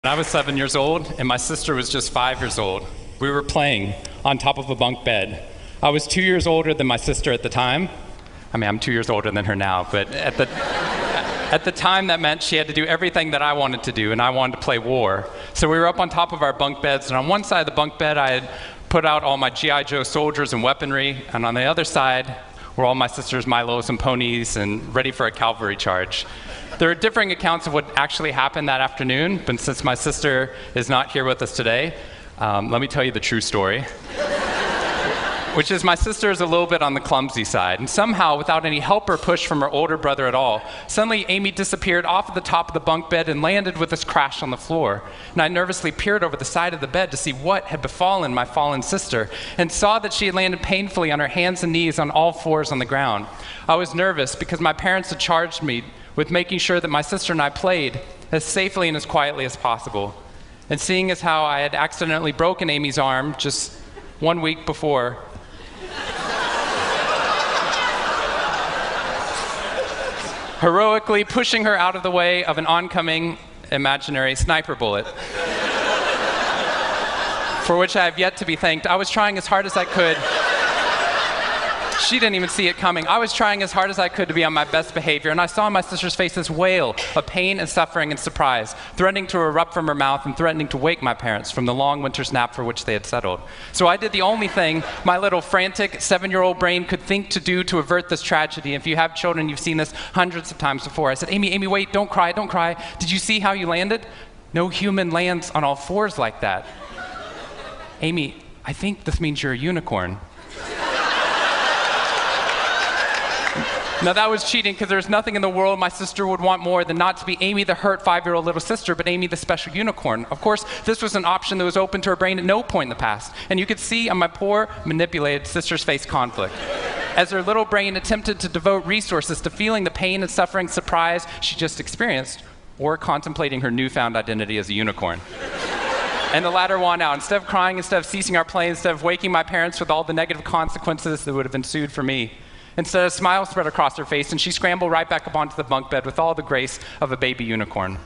I was 7 years old, and my sister was just 5 years old. We were playing on top of a bunk bed. I was 2 years older than my sister at the time. I mean, I'm 2 years older than her now, but at the time, that meant she had to do everything that I wanted to do, and I wanted to play war. So we were up on top of our bunk beds, and on one side of the bunk bed, I had put out all my G.I. Joe soldiers and weaponry, and on the other side were all my sister's Milos and ponies and ready for a cavalry charge. There are differing accounts of what actually happened that afternoon, but since my sister is not here with us today, let me tell you the true story. Which is my sister is a little bit on the clumsy side, and somehow, without any help or push from her older brother at all, suddenly Amy disappeared off of the top of the bunk bed and landed with this crash on the floor. And I nervously peered over the side of the bed to see what had befallen my fallen sister, and saw that she had landed painfully on her hands and knees on all fours on the ground. I was nervous because my parents had charged me with making sure that my sister and I played as safely and as quietly as possible. And seeing as how I had accidentally broken Amy's arm just 1 week before, heroically pushing her out of the way of an oncoming imaginary sniper bullet, for which I have yet to be thanked. I was trying as hard as I could. She didn't even see it coming. I was trying as hard as I could to be on my best behavior, and I saw my sister's face this wail of pain and suffering and surprise, threatening to erupt from her mouth and threatening to wake my parents from the long winter's nap for which they had settled. So I did the only thing my little frantic 7-year-old brain could think to do to avert this tragedy. If you have children, you've seen this hundreds of times before. I said, Amy, wait, don't cry, don't cry. Did you see how you landed? No human lands on all fours like that. Amy, I think this means you're a unicorn. Now that was cheating, because there's nothing in the world my sister would want more than not to be Amy the hurt 5-year-old little sister, but Amy the special unicorn. Of course, this was an option that was open to her brain at no point in the past. And you could see on my poor, manipulated sister's face conflict, as her little brain attempted to devote resources to feeling the pain and suffering surprise she just experienced, or contemplating her newfound identity as a unicorn. And the latter won out. Instead of crying, instead of ceasing our play, instead of waking my parents with all the negative consequences that would have ensued for me, instead, a smile spread across her face, and she scrambled right back up onto the bunk bed with all the grace of a baby unicorn.